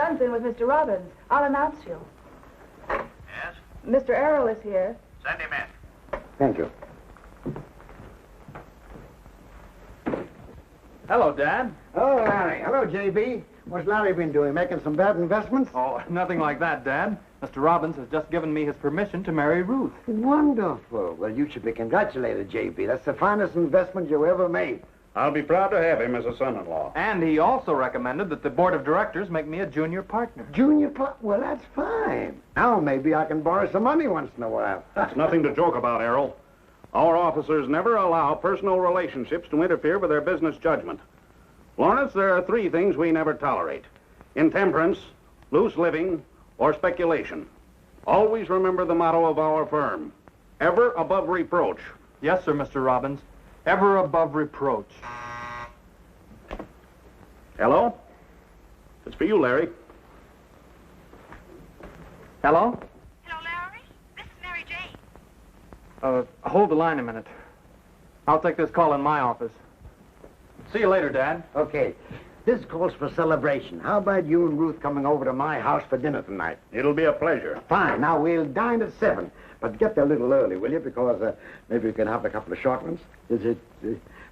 son's in with Mr. Robbins. I'll announce you. Yes? Mr. Errol is here. Send him in. Thank you. Hello, Dad. Oh, Larry. Hello, J.B. What's Larry been doing? Making some bad investments? Oh, nothing like that, Dad. Mr. Robbins has just given me his permission to marry Ruth. Wonderful. Well, you should be congratulated, J.B. That's the finest investment you ever made. I'll be proud to have him as a son-in-law. And he also recommended that the board of directors make me a junior partner. Well, that's fine. Now maybe I can borrow some money once in a while. That's nothing to joke about, Errol. Our officers never allow personal relationships to interfere with their business judgment. Lawrence, there are 3 things we never tolerate: intemperance, loose living, or speculation. Always remember the motto of our firm: ever above reproach. Yes, sir, Mr. Robbins. Ever above reproach. Hello? It's for you, Larry. Hello? Hello, Larry. This is Mary Jane. Hold the line a minute. I'll take this call in my office. See you later, Dad. Okay. This calls for celebration. How about you and Ruth coming over to my house for dinner tonight? It'll be a pleasure. Fine. Now, we'll dine at 7. But get there a little early, will you? Because maybe we can have a couple of short ones. Is it...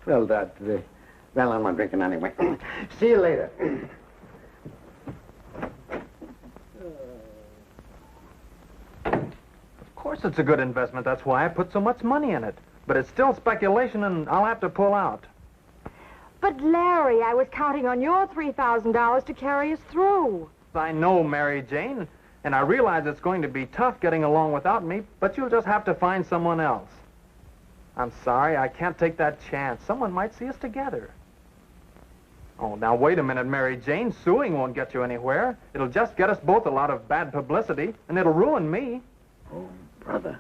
well, I'm not drinking anyway. See you later. Of course it's a good investment. That's why I put so much money in it. But it's still speculation, and I'll have to pull out. But, Larry, I was counting on your $3,000 to carry us through. I know, Mary Jane, and I realize it's going to be tough getting along without me, but you'll just have to find someone else. I'm sorry, I can't take that chance. Someone might see us together. Oh, now, wait a minute, Mary Jane. Suing won't get you anywhere. It'll just get us both a lot of bad publicity, and it'll ruin me. Oh, brother,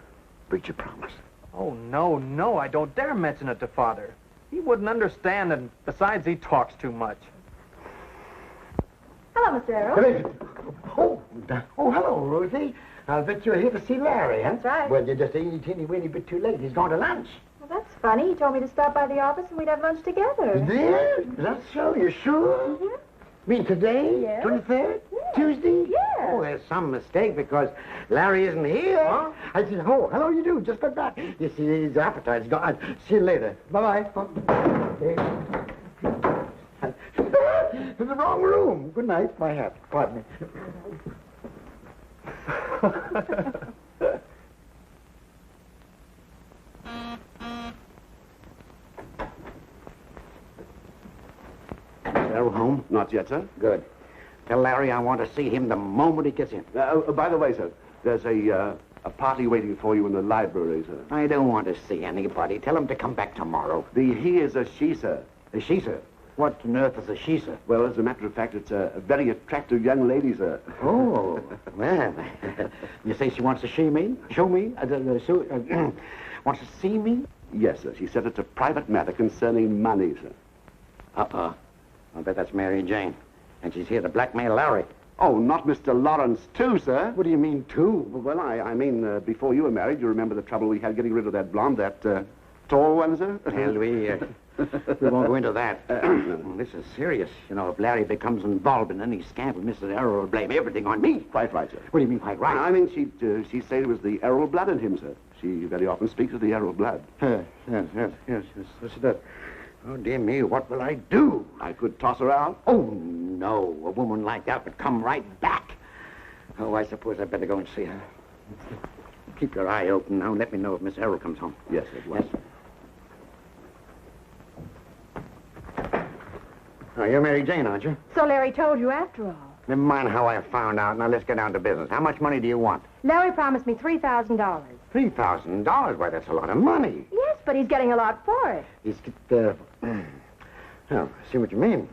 breach your promise. Oh, no, I don't dare mention it to Father. He wouldn't understand, and besides, he talks too much. Hello, Mr. Errol. Oh, hello, Rosie. I'll bet you're here to see Larry, huh? That's right. Well, you're just a teeny bit too late. He's gone to lunch. Well, that's funny. He told me to stop by the office and we'd have lunch together. There? That's so? You sure? Mm-hmm. You mean today? Yes. 23rd? Yes. Tuesday? Yes. Oh, there's some mistake because Larry isn't here. Huh? I said, oh, hello, you do. Just got back. You see, his appetite's gone. See you later. Bye-bye. In the wrong room. Good night. My hat. Pardon me. Errol home? Not yet, sir. Good. Tell Larry I want to see him the moment he gets in. By the way, sir, there's a party waiting for you in the library, sir. I don't want to see anybody. Tell him to come back tomorrow. The he is a she, sir. A she, sir? What on earth is a she, sir? Well, as a matter of fact, it's a very attractive young lady, sir. Oh, well. You say she wants to see me? Show me? Wants to see me? Yes, sir. She said it's a private matter concerning money, sir. Uh-uh. I'll bet that's Mary Jane. And she's here to blackmail Larry. Oh, not Mr. Lawrence, too, sir. What do you mean, too? Well, I mean, before you were married, you remember the trouble we had getting rid of that blonde, that tall one, sir? Well, we won't go into that. This is serious. You know, if Larry becomes involved in any scandal, Mrs. Errol will blame everything on me. Quite right, sir. What do you mean, quite right? I mean, she'd say it was the Errol blood in him, sir. She very often speaks of the Errol blood. Yes, she does. Oh, dear me, what will I do? I could toss her out. Oh, no. A woman like that would come right back. Oh, I suppose I'd better go and see her. Keep your eye open now and let me know if Miss Errol comes home. Yes, it was. Yes. Oh, you're Mary Jane, aren't you? So Larry told you after all. Never mind how I found out. Now, let's get down to business. How much money do you want? Larry promised me $3,000. $3,000? Why, that's a lot of money. Yes, but he's getting a lot for it. He's oh, I see what you mean.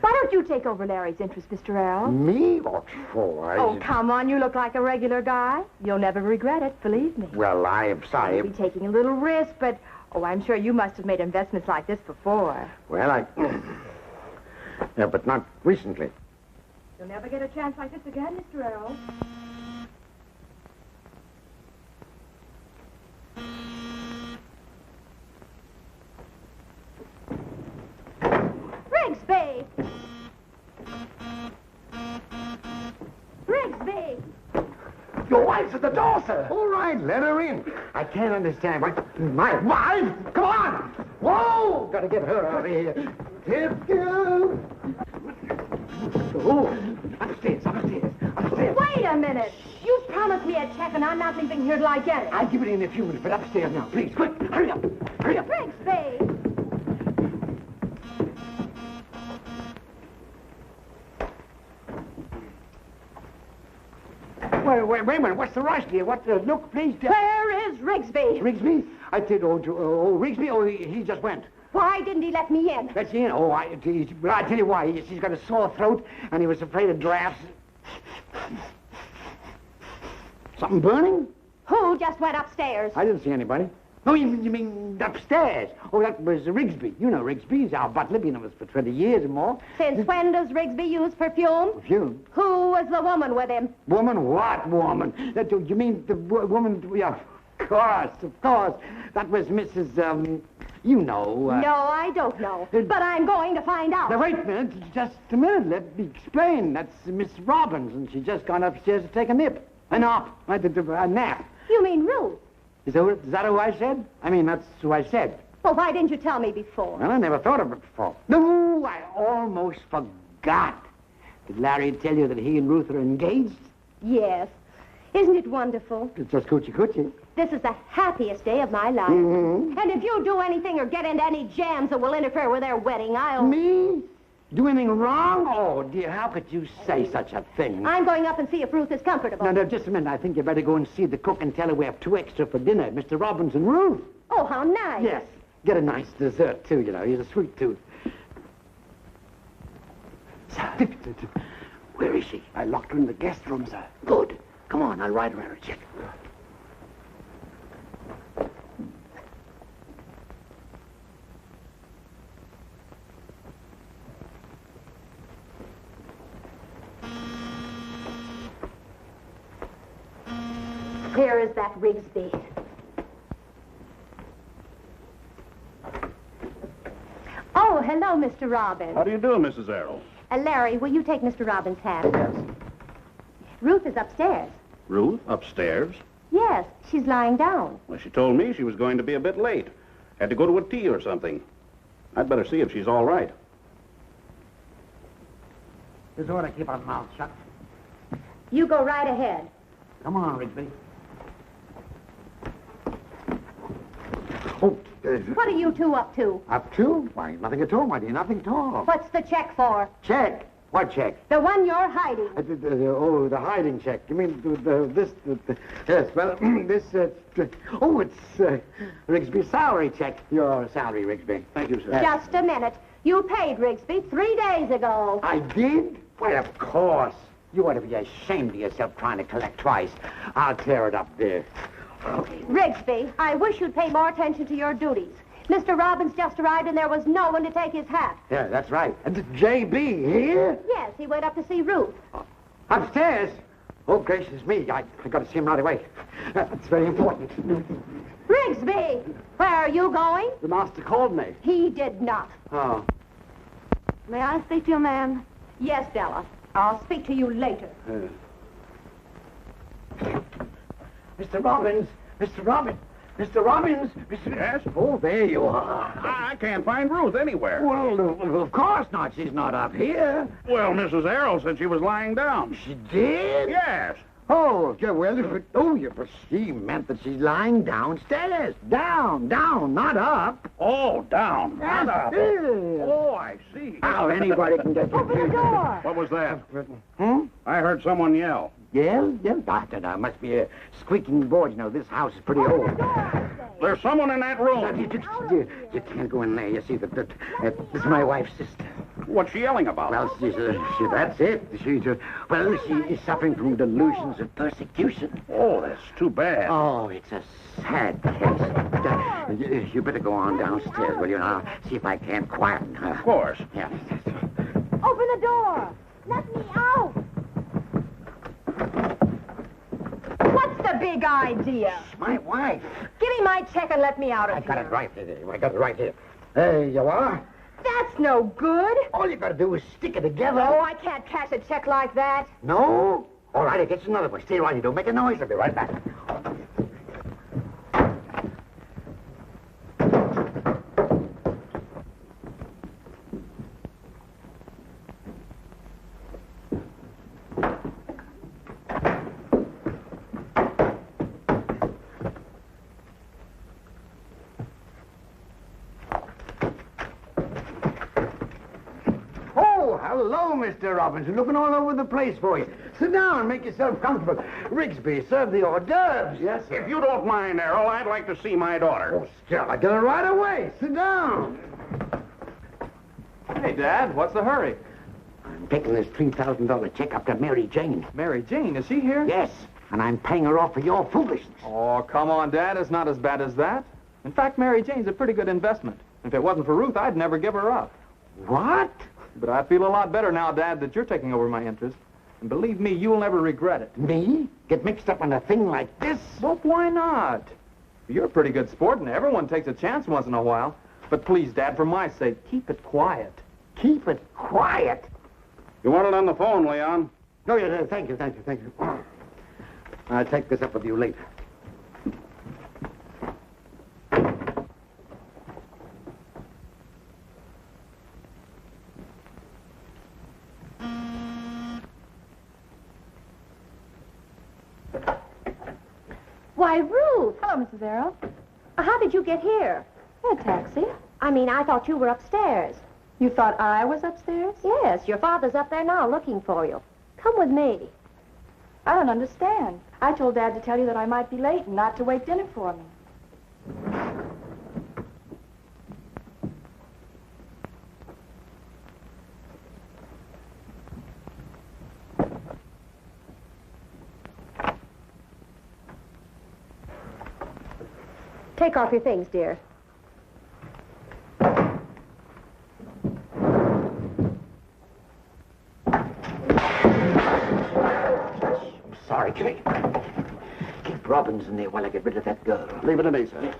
Why don't you take over Larry's interest, Mr. Errol? Me? What for? Oh, come on. You look like a regular guy. You'll never regret it, believe me. Well, I'm sorry. You'll be taking a little risk, but... Oh, I'm sure you must have made investments like this before. Well, yeah, but not recently. You'll never get a chance like this again, Mr. Errol. Briggs, babe! wife's at the door, sir. All right, let her in. I can't understand why... My wife? Come on! Whoa! Gotta get her out of here. Tip you! Oh, upstairs. Wait a minute. You promised me a check, and I'm not leaving here till I get it. I'll give it in a few minutes, but upstairs now. Please, quick. Hurry up. Rigsby! Wait a minute. What's the rush, dear? Look, please. Where is Rigsby? Rigsby? I did. Rigsby? Oh, he just went. Why didn't he let me in? That's in. Oh, I tell you why. She's got a sore throat, and he was afraid of drafts. Something burning? Who just went upstairs? I didn't see anybody. No, you mean upstairs. Oh, that was Rigsby. You know Rigsby. He's our butler. Been with us for 20 years or more. Since when does Rigsby use perfume? Perfume? Who was the woman with him? Woman? What woman? You mean the woman... Yeah, of course. That was Mrs. You know. No, I don't know. But I'm going to find out. Now, wait a minute. Just a minute. Let me explain. That's Miss Robbins, and she's just gone upstairs to take a nip. A nap. A nap. You mean Ruth? Is that who I said? I mean, that's who I said. Well, why didn't you tell me before? Well, I never thought of it before. No, I almost forgot. Did Larry tell you that he and Ruth are engaged? Yes. Isn't it wonderful? It's just coochie. This is the happiest day of my life. Mm-hmm. And if you do anything or get into any jams that will interfere with their wedding, I'll... Me? Do anything wrong? Oh, dear, how could you say such a thing? I'm going up and see if Ruth is comfortable. No, just a minute. I think you better go and see the cook and tell her we have 2 extra for dinner. Mr. Robbins and Ruth. Oh, how nice. Yes. Get a nice dessert, too, you know. He's a sweet tooth. Sir, where is she? I locked her in the guest room, sir. Good. Come on, I'll ride around and check. Here is that Rigsby. Oh, hello, Mr. Robbins. How do you do, Mrs. Errol? Larry, will you take Mr. Robbins' hat? Yes. Ruth is upstairs. Ruth, upstairs? Yes, she's lying down. Well, she told me she was going to be a bit late. Had to go to a tea or something. I'd better see if she's all right. This ought to keep our mouth shut. You go right ahead. Come on, Rigsby. Oh, What are you two up to? up to? Why, nothing at all, my dear, nothing at all. What's the check for? Check? What check? The one you're hiding. The hiding check. You mean yes, well, this, it's Rigsby's salary check. Your salary, Rigsby. Thank you, sir. Just a minute. You paid Rigsby 3 days ago. I did? Why, of course. You ought to be ashamed of yourself trying to collect twice. I'll tear it up there. Rigsby, I wish you'd pay more attention to your duties. Mr. Robbins just arrived and there was no one to take his hat. Yeah, that's right. And J.B. here? Yes, he went up to see Ruth. Upstairs? Oh, gracious me. I got to see him right away. That's very important. Rigsby, where are you going? The master called me. He did not. Oh. May I speak to you, ma'am? Yes, Della. I'll speak to you later. Mr. Robbins! Mr. Robbins! Mr. Robbins! Mr. Yes? Oh, there you are. I can't find Ruth anywhere. Well, of course not. She's not up here. Well, Mrs. Errol said she was lying down. She did? Yes. Oh, yeah, well, but she meant that she's lying downstairs. Down, not up. Oh, down. Not up. Yes. Oh, I see. How anybody can get Open the door. What was that? Hmm? I heard someone yell. Yeah? I don't know. It must be a squeaking board. You know, this house is pretty old. There's someone in that room. You can't go in there. You see, this is my wife's sister. What's she yelling about? Well, that's it. She is suffering from delusions of persecution. Oh, that's too bad. Oh, it's a sad case. You better go on downstairs, will you? And I'll see if I can't quieten her. Of course. Yeah. Open the door. Let me out. What's the big idea? My wife. Give me my check and let me out of I here. got it right here. I got it right here. There you are. That's no good. All you got to do is stick it together. Oh, I can't cash a check like that. No? All right, I'll get you another one. Stay right, you don't make a noise. I'll be right back. Hello, Mr. Robbins. Looking all over the place for you. Sit down and make yourself comfortable. Rigsby, serve the hors d'oeuvres. Yes, sir. If you don't mind, Errol, I'd like to see my daughter. Oh, still, I get her right away. Sit down. Hey, Dad, what's the hurry? I'm taking this $3,000 check up to Mary Jane. Mary Jane, is she here? Yes, and I'm paying her off for your foolishness. Oh, come on, Dad. It's not as bad as that. In fact, Mary Jane's a pretty good investment. If it wasn't for Ruth, I'd never give her up. What? But I feel a lot better now, Dad, that you're taking over my interest. And believe me, you'll never regret it. Me? Get mixed up in a thing like this? Well, why not? You're a pretty good sport, and everyone takes a chance once in a while. But please, Dad, for my sake, keep it quiet. Keep it quiet? You want it on the phone, Leon? No, yeah, thank you. I'll take this up with you later. Why, Ruth, Hello, Mrs. Errol. how did you get here? A taxi. I mean, I thought you were upstairs. You thought I was upstairs? Yes, your father's up there now looking for you. Come with me. I don't understand. I told Dad to tell you that I might be late and not to wait dinner for me. Take off your things, dear. Sorry, Kitty. Keep Robbins in there while I get rid of that girl. Leave it to me, sir.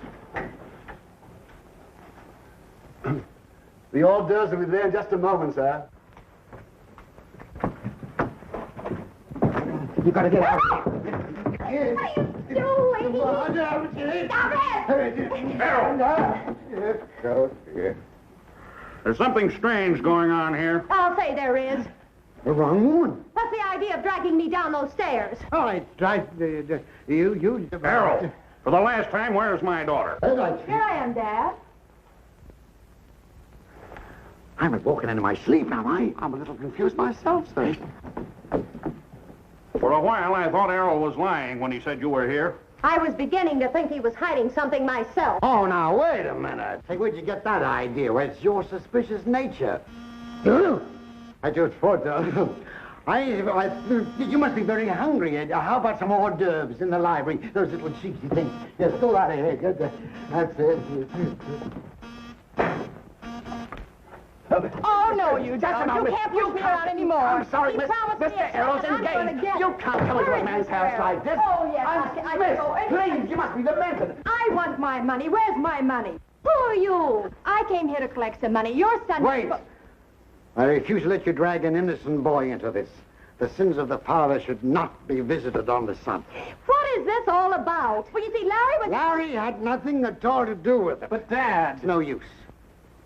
The hors d'oeuvres will be there in just a moment, sir. You gotta get out of here. What are you doing? Stop it! Errol! There's something strange going on here. I'll say there is. The wrong woman. What's the idea of dragging me down those stairs? All right, you... Errol, for the last time, where's my daughter? Here I am, Dad. I'm walking into my sleep now, I'm a little confused myself, sir. For a while, I thought Errol was lying when he said you were here. I was beginning to think he was hiding something myself. Oh, now, wait a minute. Hey, where'd you get that idea? Well, it's your suspicious nature. I just thought, you must be very hungry. How about some hors d'oeuvres in the library? Those little cheeky things. Yes, go right ahead. That's it. Oh, no, you don't. You can't push me around anymore. I'm sorry, You promised me Mr. a Errol's chance, and I'm gonna engaged. get it. You can't come into a man's house like this. Oh, yes, I can go anywhere. Please, you must be demented. I want my money. Where's my money? Who are you? I came here to collect some money. Your son... Wait. I refuse to let you drag an innocent boy into this. The sins of the father should not be visited on the son. What is this all about? Well, you see, Larry was... Larry had nothing at all to do with it. But, Dad... It's no use.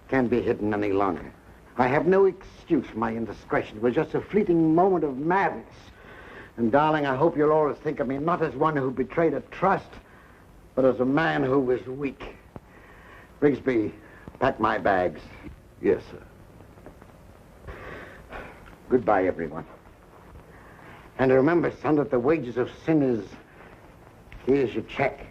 Can't be hidden any longer. I have no excuse for my indiscretion. It was just a fleeting moment of madness. And, darling, I hope you'll always think of me not as one who betrayed a trust, but as a man who was weak. Rigsby, pack my bags. Yes, sir. Goodbye, everyone. And remember, son, that the wages of sin is... Here's your check.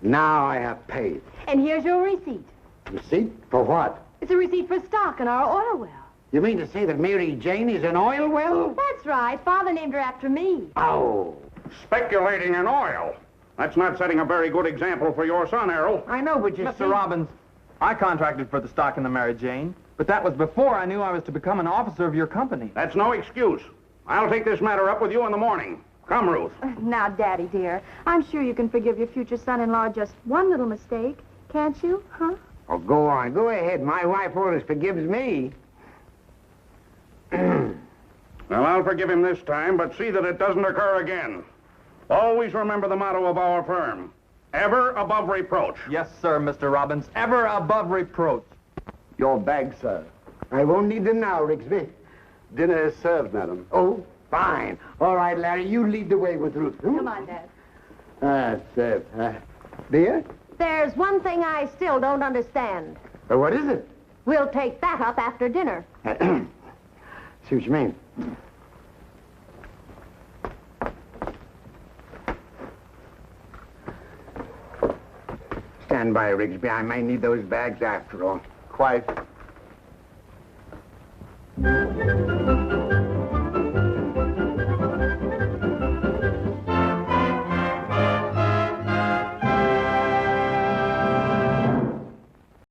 Now I have paid. And here's your receipt. Receipt? For what? It's a receipt for stock in our oil well. You mean to say that Mary Jane is an oil well? That's right. Father named her after me. Oh. Speculating in oil. That's not setting a very good example for your son, Errol. I know, but you see... Mr. Robbins, I contracted for the stock in the Mary Jane, but that was before I knew I was to become an officer of your company. That's no excuse. I'll take this matter up with you in the morning. Come, Ruth. Now, Daddy, dear, I'm sure you can forgive your future son-in-law just one little mistake. Can't you, huh? Oh, go on. Go ahead. My wife always forgives me. Well, I'll forgive him this time, but see that it doesn't occur again. Always remember the motto of our firm. Ever above reproach. Yes, sir, Mr. Robbins. Ever above reproach. Your bag, sir. I won't need them now, Rigsby. Dinner is served, madam. Oh, fine. All right, Larry, you lead the way with Ruth. Come on, Dad. That's beer? There's one thing I still don't understand. What is it? We'll take that up after dinner. See what you mean. Stand by, Rigsby. I may need those bags after all. Quite.